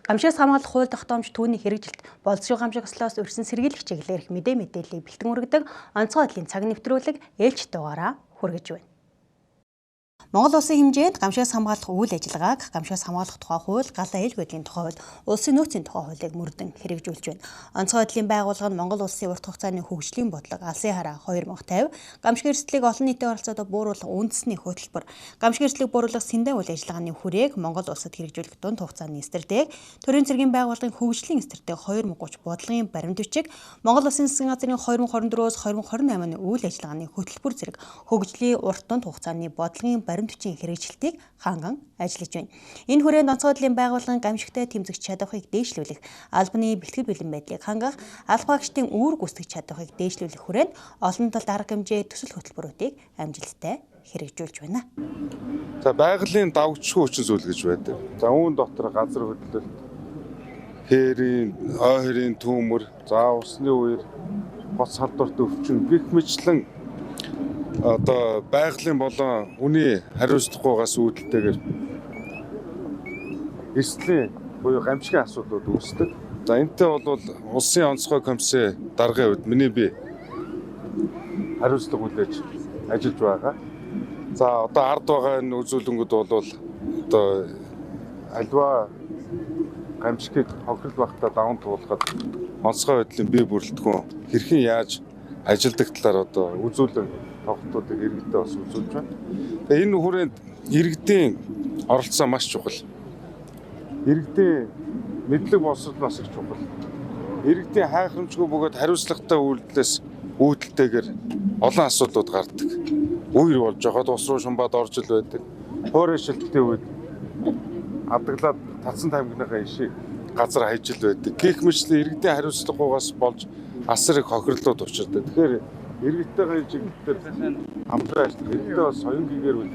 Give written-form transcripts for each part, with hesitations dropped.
Гамшигаас хамгаалах хууль тогтоомж түүний хэрэгжилт боловсрол гамшиг ёслоос өрсөн сэргийлэх чиглэлээр мэдээллийг бэлтгэн өргөдөг онцгой байдлын цаг нэвтрүүлэг ээлж дугаараа хүргэж байна. Монгол улсын хэмжээнд гамшигаас хамгаалах үйл ажиллагааг гамшигаас хамгаалах тухай хууль, галаа ээлж байдлын тухай хууль, улсын нөөцийн тухай хуулийг мөрдөн хэрэгжүүлж байна. Онцгой байдлын байгууллага нь Монгол улсын урт хугацааны хөгжлийн бодлого Алсын хараа 2050, гамшиг эрсдлийг олон нийтийн оролцоодоо бууруулах үндэсний хөтөлбөр, гамшиг эрсдлийг бууруулах сэндэ үйл ажиллагааны хүрээг Монгол улсад хэрэгжүүлэх дунд хугацааны стратеги, төрийн цэргийн байгууллагын хөгжлийн стратеги 2030 бодлогын баримт бичиг, Монгол улсын засгийн газрын 2024-өөс 2028 оны үйл ажиллагааны хөтөлбөр зэрэг хөгжлийн урт дунд хугацааны бодлогын баримт бичгийн хэрэгжилтийг ханган ажиллаж байна. Энэ хүрээнд онцгой байдлын байгууллагын гамшигтай тэмцэх чадварыг дээшлүүлэх, албаны бэлтгэл бэлэн байдлыг хангах, албан хаагчдын үүрэг гүйцэтгэх чадварыг дээшлүүлэх хүрээнд олон талд арга хэмжээ төсөл хөтөлбөрүүдийг амжилттай хэрэгжүүлж байна. За байгалийн давгчгүй хүчин зүйл гэж байдаг. За үүн дотор газар хөдлөлт, хээрийн, ойрын түүмэр, за усны үер, хоц халдварт өвчин гэх мэтлэн одоо байгалийн болон хүний хариуцлагагүйгаас үүдэлтэйгээр эрсдлийн буюу гамшигын асуудлууд үүсдэг. За энэтэй бол улсын онцгой комиссийн даргын хувьд миний би хариуцлага хүлээж ажиллаж байгаа. За одоо ард байгаа энэ үзүүлэнгүүд бол одоо альва гамшигыг хохирол багтаа даван туулахад онцгой байдлын бие бүрэлдэхүүн хэрхэн яаж ажилдаг талаар одоо үзүүлэн тогтоодыг иргэдэд бас үзүүлж байна. Тэгээ энэ хүрээнд иргэдийн оролцоо маш чухал. Иргэдийн мэдлэг боловсрол бас их чухал. Иргэдийн хайхрамжгүй бөгөөд хариуцлагатай үүдэлтэйгээр олон асуудлууд гардаг. Үер болж байгаад ус руу шумбаад орж ил байдаг. Хоорой шилтгийн үед адаглаад татсан тамгиныхаа ишийг газар хайж ил байдаг. Гэх мэтлэн иргэдийн хариуцлагагүйгаас болж асар их хохирлууд учирдаг. Тэгэхээр иргэдтэйгээ чиглэлээр хамтран ажиллах, иргэдээ бас соён гэгээр үл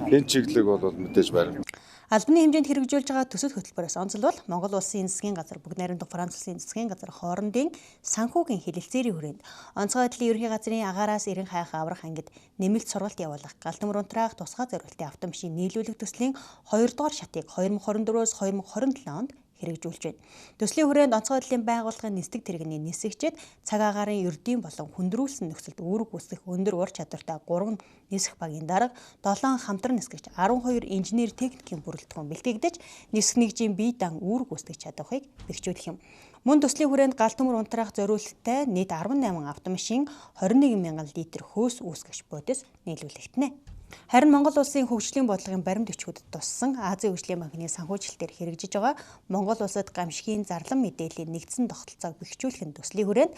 энэ чиглэлийг бол мэдээж барина. Албаны хэмжээнд хэрэгжүүлж байгаа төсөл хөтөлбөрөөс онцлбол Монгол улсын засгийн газар, Бүгд найрамдах Франц улсын засгийн газар хоорондын санхүүгийн хэлэлцээрийн хүрээнд онцгой байдлын ерөнхий газрын агаараас эрен хайх аврах ангид нэмэлт сургалт явуулах, Галтмөр унтраах тусгай зориултын автомашин нийлүүлэх төслийн 2 дугаар шатыг 2024-өөс 2027 онд хэрэгжүүлж байна. Төслийн хүрээнд онцгой байдлын байгууллагын нисдэг тэрэгний нисгчид цаг агаарын ердийн болон хүндрүүлсэн нөхцөлд үүрэг гүйцэтгэх өндөр ур чадвартай 3 нисэх багийн дарга 7 хамтран нисгэгч 12 инженер техникийн бүрэлдэхүүн бэлтгэгдэж нисэх нэгжийн бие дан үүрэг гүйцэтгэх чадварыг бэхжүүлэх юм. Мөн төслийн хүрээнд Галтмөр унтраах зориулалттай нийт 18 автомашин 21 мянган литр хөөс үүсгэгч бодис нийлүүлэгдэнэ. Харин Монгол улсын хөгжлийн бодлогын баримт бичгүүдэд туссан Азийн хөгжлийн банкны санхүүжилтээр хэрэгжиж байгаа Монгол улсад гамшигын зарлан мэдээллийн нэгдсэн тогтолцоог бэхжүүлэх төслийн хүрээнд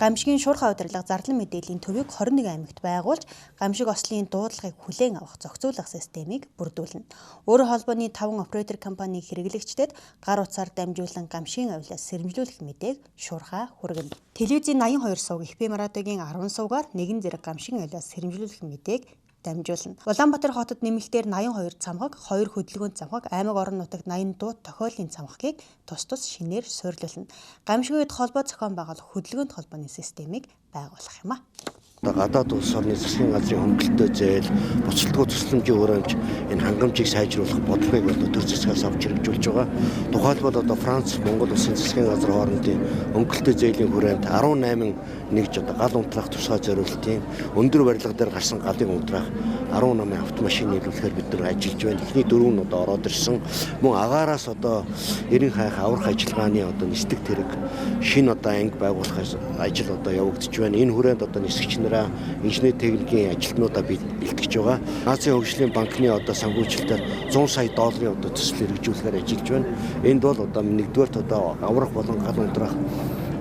гамшигын шуурхай удирдлага зарлан мэдээллийн төвийг 21 аймагт байгуулж гамшиг ослын дуудлагыг хүлээн авах зохицуулах системийг бүрдүүлнэ. Өөрөөр холбооны 5 оператор компани хэрэглэгчдэд гар утсаар дамжуулан гамшигын авилаас сэрэмжлүүлэх мэдээг шуурхай хүргэнэ. Телевизийн 82 сувг FM радиогийн 10 сувгаар нэгэн зэрэг гамшигын авилаас сэрэмжлүүлэх мэдээг дамжуулна. Улаанбаатар хотод нэмэлтээр 82 цамхаг, 2 хөдөлгөөн цамхаг, аймаг орон нутагт 80 дууд тохиолын цамхагийг тус шинээр суйрлуулна. Гамшигүйд холбоо зохион байгуулах хөдөлгөөнт холбооны системийг байгуулах юм а. Гадаад улс орны засгийн газрын хөнгөлөлтөө зээл, буцалтгүй тусламжийн өрөмж энэ хангамжийг сайжруулах бодлогыг төр засгаас авч хэрэгжүүлж байгаа. Тухайлбал одоо Франц, Монгол улсын засгийн газар хоорондын хөнгөлөлтөө зээлийн хүрээнд 18 нэгж гал унтраах тусгай зориулалтын өндөр барилга дээр гарсан галыг унтраах 18 автомашин нийлүүлэхээр бид нар ажиллаж байна. Эхний 4 нь одоо ороод ирсэн. Мөн агаараас одоо эрен хайх аврах ажиллагааны одоо нисдэг тэрэг шинэ одоо анги байгуулах ажил одоо явагдаж байна. Энэ хүрээнд одоо нисгч инженер техникийн ажилтнуудаа бэлтгэж байгаа. Азийн хөгжлийн банкны одоо санхүүжилтээр 100 сая долларын одоо төсөл хэрэгжүүлэхээр ажиллаж байна. Энд бол одоо нэгдүгээр одоо аврах болон гал унтраах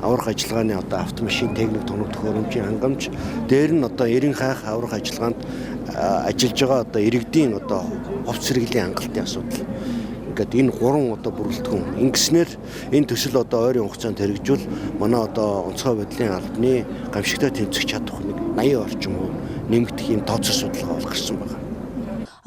аврах ажиллагааны одоо автомашин техник тоног төхөөрөмжийн хангамж, дээр нь одоо эрен хайх аврах ажиллагаанд ажиллаж байгаа одоо иргэдийн одоо хувц сэргилийн хангалтын асуудал. Ингээд энэ 3 одоо бүрэлдэхүүн ингэснээр энэ төсөл одоо ойрын хугацаанд хэрэгжүүл манай одоо онцгой байдлын албаны гамшигтай тэмцэх чадах нэг 80 орчим нэмэгдэх юм тооцоо судалгаа бол гарсан байна.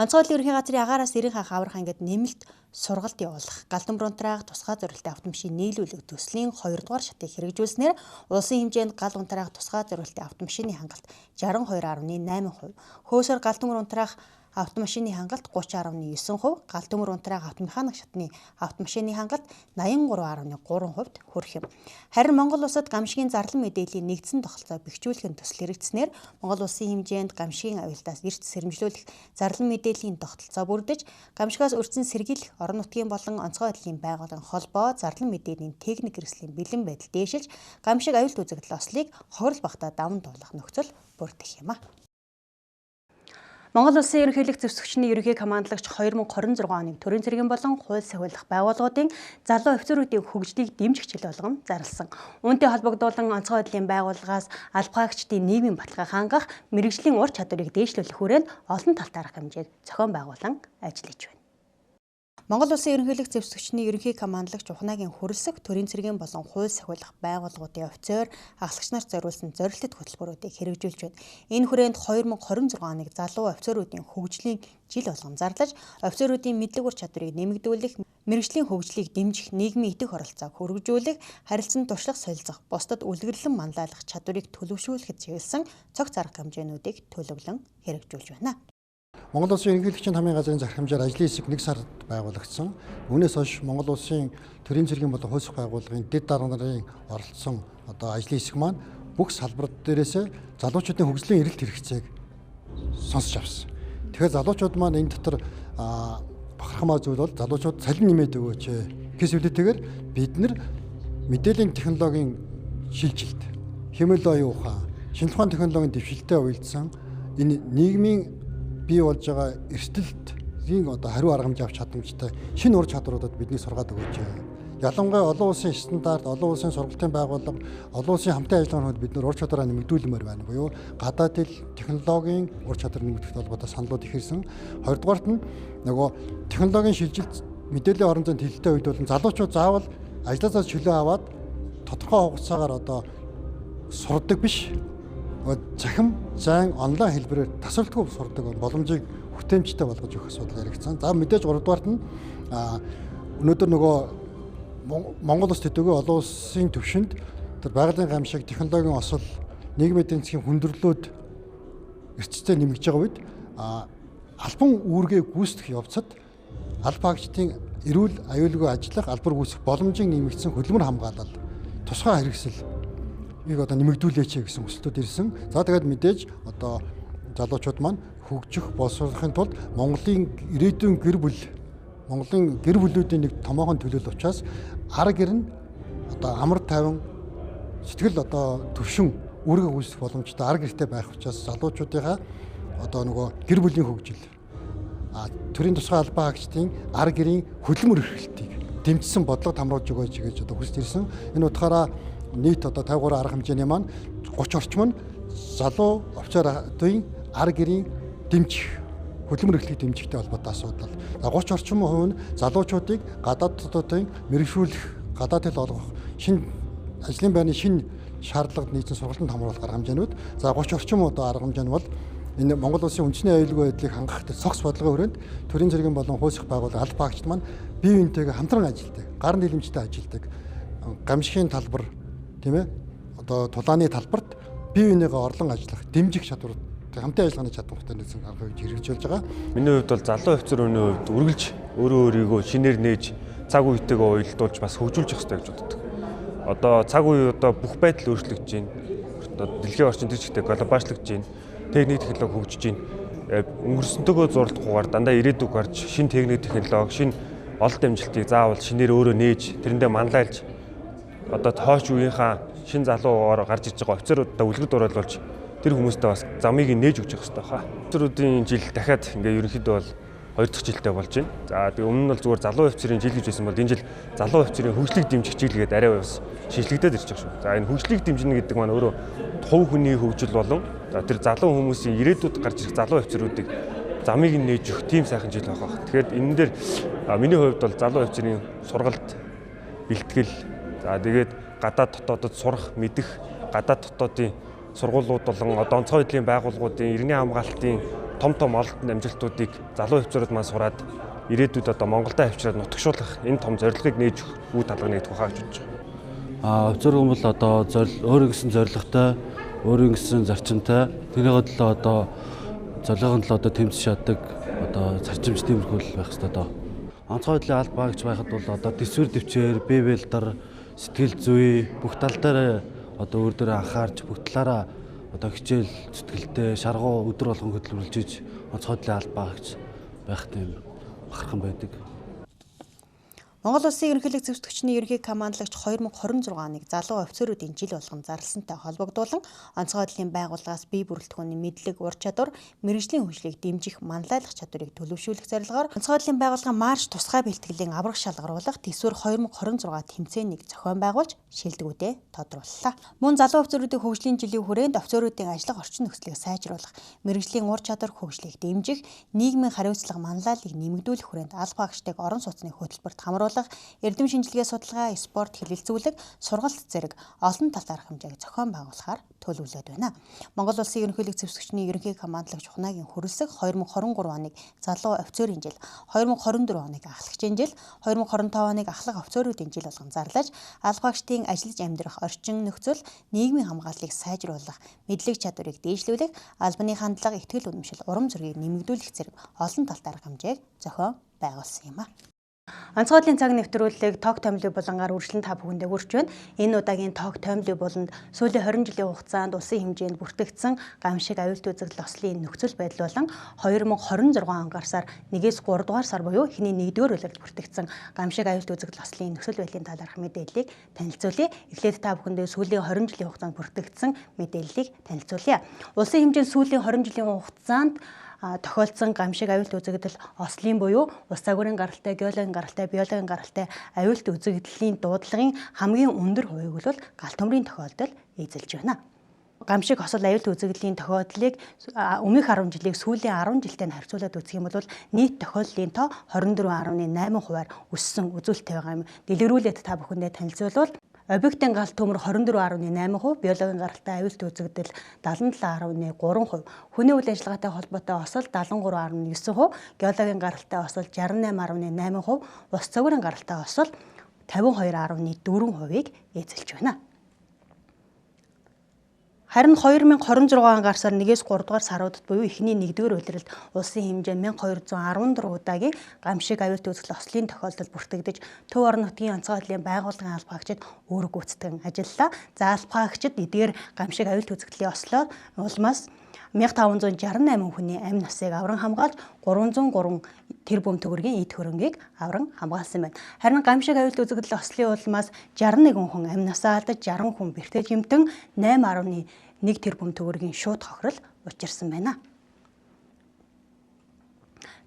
Онцгой байдлын ерөнхий газрын агаараас эрен хайх аврах ангид нэмэлт сургалт явуулах, Галтмөр унтраах тусгай зориултын автомашин нийлүүлэх төслийн 2 дугаар шатыг хэрэгжүүлснээр улсын хэмжээнд гал унтраах тусгай зориултын автомашины хангалт 62.8%, хөөсөөр Галтмөр унтраах автомашины хангалт 30.9%, гал төмөр унтраах автомеханик шатны автомашины хангалт 83.3%-д хүрэх юм. Харин Монгол улсад гамшигын зарлан мэдээллийн нэгдсэн тогтолцоо бэхжүүлэх төсөл хэрэгжснээр Монгол улсын хэмжээнд гамшигын аюултаас эрт сэрэмжлүүлэх зарлан мэдээллийн тогтолцоо бүрдэж, гамшигаас өртсөн сэргийлэх орон нутгийн болон онцгой байдлын байгууллагын холбоо зарлан мэдээллийн техник хэрэгслийн бэлэн байдал дээшилж, гамшиг аюулт үзэгдэл ослыг хохирол багтаа даван туулах нөхцөл бүрдэх юм а. Монгол Улсын ерөнхийлөгч зэвсэгчний ерөнхий командлагч 2026 оны төрийн цэргийн болон хууль сахиулах байгууллагуудын залуу офицеруудын хөгжлийг дэмжих чил болгон зарласан. Үүнтэй холбогдуулан онцгой байдлын байгууллагаас албаагчдын нийгмийн баталгаа хангах, мэрэгжлийн ур чадварыг дээшлүүлэх хүрээнд олон талтай арга хэмжээг зохион байгуулан ажиллаж байна. Монгол Улсын ерөнхийлөгч зэвсэгчний ерөнхий командлагч Ухнаагийн хөрөлсөх төрийн цэргийн болон хууль сахиулах байгууллагуудын офицер, ахлагч нарт зориулсан зорилттой хөтөлбөрүүдийг хэрэгжүүлж байна. Энэ хүрээнд 2026 оныг залуу офицеруудын хөгжлийн жил болгон зарлаж, офицеруудын мэдлэг ур чадварыг нэмэгдүүлэх, мэрэгжлийн хөгжлийг дэмжих, нийгмийн идэх оролцоог хөрвүүлэх, харилцан туршлага солилцох, бусдад үлгэрлэн манлайлах чадварыг төлөвшүүлэхэд чиглэсэн цогц арга хэмжээнүүдийг төлөвлөн хэрэгжүүлж байна. Монгол Улсын ерөнхийлөгчийн тамирын газрын зарх хэмжээр ажлын хэсэг 1 сард байгуулагдсан. Үүнээс хойш Монгол Улсын төрийн цэргийн болон хууль сахиулах байгууллагын дэд дарга нарын оролцсон ажлын хэсэг маань бүх салбарт дээрээс залуучуудын хөгжлийн эрэлт хэрэгцээг сонсож авсан. Тэгэхээр залуучууд маань энэ дотор бахархмаар зүйл бол залуучууд цалин нэмээд өгөөч гэсэн үлээтэйгээр бид нар мэдээллийн технологийн шилжилт, хэмэл оюун ухаан, шинжлэх ухааны технологийн дэвшилтэд уялдсан энэ нийгмийн бий болж байгаа эрсдэлтийн хариу арга хэмжээ авч чадамжтай шинэ ур чадваруудад бидний сургаад өгөөч. Ялангуяа олон улсын стандарт, олон улсын сургалтын байгууллага, олон улсын хамтын ажиллагаанууд бид нар ур чадвараа нэмэгдүүлмээр байна. Буюу гадаад хэл технологийн ур чадвар нэмэгдэх холбоотой саналууд их ирсэн. Хоёрдугаарт нь нөгөө технологийн шилжилт мэдээллийн орон зайд хэлэлтэй үед бол залуучууд заавал ажлаасаа чөлөө аваад тодорхой хугацаагаар сурдаг биш. Захим зайн онлайн хэлбэрээр тасралтгүй сурдаг боломжийг хүртээмжтэй болгож өгөх асуудал яригдсан. За мэдээж 3 дугаарт нь өнөөдөр нөгөө Монгол улс төдийгүй олон улсын түвшинд тэр байгалийн гамшиг, технологийн осол, нийгмийн эдийн засгийн хүндрэлүүд эрсдэлтэй нэмэгдэж байгаа үед албан үүргээ гүйцэтгэх явцад албаагчдын эрүүл аюулгүй ажиллах, албар гүйцэх боломжийг нэмэгдсэн хөдөлмөр хамгаалал, тусгай хэрэгсэл нэмэгдүүлээч гэсэн хүсэлтүүд ирсэн. За тэгээд мэдээж залуучууд маань хөгжих, боловсруулахын тулд Монголын ирээдүйн гэр бүл, Монголын гэр бүлүүдийн нэг томоохон төлөөлөл учраас арга гэр нь амар тайван сэтгэл төвшин үүргээ гүйцэх боломжтой арга гэртэй байх учраас залуучуудынхаа нөгөө гэр бүлийн хөгжил, төрийн тусгай албаагчдын арга гэрийн хөдөлмөр эрхлэлтийг дэмжсэн бодлого хамруулж өгөөч гэж хүсэж ирсэн. Энэ утгаараа нийт 53 арга хэмжээний маань 30 орчим нь залуу офицеруудын арга гэрийн дэмжих, хөдөлмөр эрхлэлийг дэмжихтэй холбоотой асуудал. 30 орчим хувь нь залуучуудыг гадаад дотоодын мэрэгшүүлэх, гадаад хэл олгох, шинэ ажлын байрны шинэ шаардлагад нийцэн сургалтанд хамруулах арга хэмжээнүүд. За 30 орчим арга хэмжээ нь бол энэ Монгол улсын үндэсний аюулгүй байдлыг хангах цогц бодлогын хүрээнд төрийн цэргийн болон хууль сахиулах байгууллагын аль багчд маань бие биентэйгээ хамтран ажилладаг, гар нийлэмжтэй ажилладаг, гамшигын талбар, тийм ээ, тулааны талбарт бие биенийгээ орлон ажиллах, дэмжих чадвар, хамтын ажиллагааны чадвартай нэгэн арга хэрэгжүүлж байгаа. Миний хувьд бол залуу офицерын хувьд үргэлж өөрийгөө шинээр нээж цаг үетэйгээ уялдуулж бас хөгжүүлж явах хэрэгтэй гэж боддог. Цаг үе бүх байдал өөрчлөгдөж байна. Дэлхийн орчин тэр чигтээ глобалчлагдж байна. Техник технологи хөгжиж байна. Өнгөрсөнтэйгөө зурлахгүйгээр дандаа ирээдүг гарч шинэ техник технологи, шинэ ололт амжилтыг заавал шинээр өөрөө нээж тэрэндээ манлайлж хойш үеийнхаа шинэ залуугаар гарч иж байгаа офицеруудаа үлгэр дууруулж тэр хүмүүстээ бас замыг нээж өгч явах хэрэгтэй хаа. Офицеруудын жил дахиад ерөнхийдөө бол 2 дахь жилдээ болж байна. За тэгээ өмнө нь бол зүгээр залуу офицерын жил гэж байсан бол энэ жил залуу офицерын хөгжлийг дэмжих жил гэдэг арай бас шинжлэгдээд ирж байгаа шүү. За энэ хөгжлийг дэмжинэ гэдэг маань өөрөө хувь хүний хөгжил болон тэр залуу хүмүүсийн ирээдүйд гарч ирэх залуу офицеруудыг замыг нээж өгөх тийм сайхан жил байгаа. Тэгэхээр энэ дээр миний хувьд бол залуу офицерын сургалт, бэлтгэл, за тэгээд гадаад дотоодод сурах, мэдэх, гадаад дотоодын сургуулиуд болон онцгой байдлын байгууллагуудын иргэний хамгаалтын том ололтын амжилтуудыг залуу офицерууд маань сураад ирээдүйд Монголдо авчираад нутагшуулах энэ том зорилгыг нээж өгөх үе талга нэгдэх хаа гэж бодож байгаа. Офицер хүмүүс өөрөө гэсэн зорилготой, өөрөө гэсэн зарчимтай, тэрийгээ зорилгын төлөө тэмцэж чаддаг одоо зарчимч тиймэрхүүл байх хэрэгтэй доо. Онцгой байдлын алба багч байхад бол одоо төсвөр төвчээр, бие бэлдар, сэтгэл зүй бүх тал дээр одоо өөр дөрөө анхаарч бүх талаараа одоо хичээл зүтгэлтэй шаргуу өдөр болгон хөдөлмөрлөж онцгой байдлын алба багч байх тийм бахархан байдаг. Монгол Улсын ерөнхийлөг зөвсгөгчний ерөнхий командлагч 2026 оныг залуу офицеруудын жил болгон зарласантай холбогдуулан онцгой байдлын байгууллагаас бие бүрэлдэхүүний мэдлэг, ур чадвар, мэргэжлийн хөгжлийг дэмжих, манлайлах чадварыг төлөвшүүлэх зорилгоор онцгой байдлын байгууллага марш тусгай бэлтгэлийн аврах шалгаруулах төсвөр 2026 тэмцээнийг зохион байгуулж шилдэгүүдээ тодрууллаа. Мөн залуу офицеруудын хөгжлийн жилийн хүрээнд офицеруудын ажиллах орчин нөхцөлийг сайжруулах, мэргэжлийн ур чадвар хөгжлийг дэмжих, нийгмийн хариуцлага манлайллыг нэмэгдүүлэх хүрээнд алба агчдыг орон сууцны хөтөлбөрт хамруулах, эрдэм шинжилгээ судалгаа, спорт хэлэлцүүлэг, сургалт зэрэг олон талаар хэмжээг зохион байгуулахаар төлөвлөд байна. Монгол Улсын ерөнхийлөг зөвсгөгчний ерөнхий командлагч Ухнагийн хүрэлцэг 2023 оныг залуу офицерын жил, 2024 оныг ахлагчийн жил, 2025 оныг ахлах офицеруудын жил болгон зарлаж, алба агчдын ажиллаж амьдрах орчин нөхцөл, нийгмийн хамгааллыг сайжруулах, мэдлэг чадварыг дээшлүүлэх, албаны хандлага, ихтгэл үнэмшил, урам зоригийг нэмэгдүүлэх зэрэг олон талаар хэмжээг зохион байгуулсан юм а. Онцгой байдлын цаг нэвтрүүлэг тог томилог болонгаар үргэлжлэн та бүхэндээ хүрч байна. Энэ удаагийн тог томилог болонд сүүлийн 20 жилийн хугацаанд улсын хэмжээнд бүртгэгдсэн гамшиг аюулт үзэгдэл ослын нөхцөл байдал болон 2026 он гарсаар 1-ээс 3 дугаар сар буюу эхний 1-р улиралд бүртгэгдсэн гамшиг аюулт үзэгдэл ослын нөхцөл байдлын талаарх мэдээллийг танилцуулъя. Эхлээд та бүхэндээ сүүлийн 20 жилийн хугацаанд бүртгэгдсэн мэдээллийг танилцуулъя. Улсын хэмжээнд сүүлийн 20 жилийн хугацаанд тохиолдсон гамшиг аюулт үзэгдэл ослын буюу ус загварын гаралтай, геологийн гаралтай, биологийн гаралтай аюулт үзэгдлийн дуудлагын хамгийн өндөр хувийг бол галт төмрийн тохиолдол эзэлж байна. Гамшиг осол аюулт үзэгдлийн тохиолдлыг өмнөх 10 жилийг сүүлийн 10 жилтэй нь харьцуулаад үзэх юм бол нийт тохиолдлын тоо 24.8%-аар өссөн үзүүлэлттэй байгаа юм. Дэлгэрүүлээд та бүхэндээ танилцуулбал объектын галт төмөр 24.8%, биологийн гаралтай аюулт үзэгдэл 77.3%, хүний үйл ажиллагаатай холбоотой осол 73.9%, геологийн гаралтай осол 68.8%, ус цагварын гаралтай осол 52.4%-ийг эзэлж байна. Харин 2026 он гарсаар 1-ээс 3 дугаар саруудад буюу эхний 1-р улиралд улсын хэмжээнд 1214 удаагийн гамшиг аюулт үзэгдэл ослын тохиолдол бүртгэгдэж, төв орон нутгийн онцгой байдлын байгууллагын алба агчид үүрэг гүйцэтгэн ажиллалаа. За алба агчид эдгээр гамшиг аюулт үзэгдлийн ослоо улмаас 1568 хүний амь насыг авран хамгаалж 303 тэрбум төгрөгийн эд хөрөнгийг авран хамгаалсан байна. Харин гамшиг аюулт үзэгдэл ослын улмаас 61 хүн амь насаа алдаж, 60 хүн бэртэж хэмтэн 8.1 тэрбум төгрөгийн шууд хохирол учирсан байна.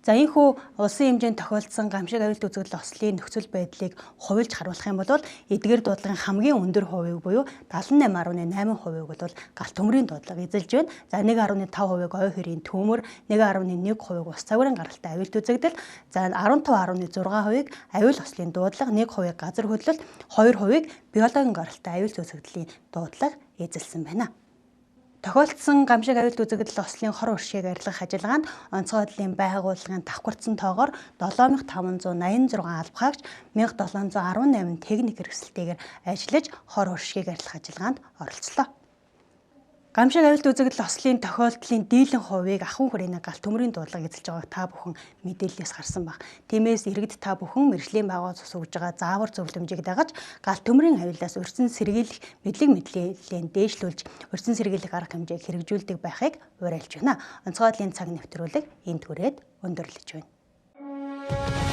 За энэхүү улсын хэмжээнд тохиолдсон гамшиг аюулт үзэгдэл ослын нөхцөл байдлыг хувилж харуулах юм бол эдгээр дуудлагын хамгийн өндөр хувийг буюу 78.8%-ийг бол галт төмрийн дуудлага эзэлж байна. За 1.5%-ийг ой хэрийн төмөр, 1.1%-ийг ус цагварын гаралтай аюулт үзэгдэл, за 15.6%-ийг аюул ослын дуудлага, 1%-ийг газар хөдлөлт, 2%-ийг биологийн гаралтай аюулт үзэгдлийн дуудлага эзэлсэн байна. Тохиолдсон гамшиг аюулт үзэгдэл ослын хор уршиг арилгах ажиллагаанд онцгой байдлын байгууллагын давхарцсан тоогоор 7586 албагч 1718 техник хэрэгсэлтэйгээр ажиллаж хор уршиг арилгах ажиллагаанд оролцлоо. Гамшиг аюулт үзэгдэл ослын тохиолдлын дийлэн хувийг ахуйн хүрээний галт төмрийн дуудлага эзэлж байгааг та бүхэн мэдээлэлээс харсан баг. Тиймээс иргэд та бүхэн мэргэжлийн байгууллагаас өгж байгаа заавар зөвлөмжийг дагаж галт төмрийн аюулаас урьдчилан сэргийлэх мэдлэгийн дээшлүүлж урьдчилан сэргийлэх арга хэмжээг хэрэгжүүлдэг байхыг уриалж байна. Онцгой байдлын цаг нэвтрүүлэг энд хүрээд өндөрлөж байна.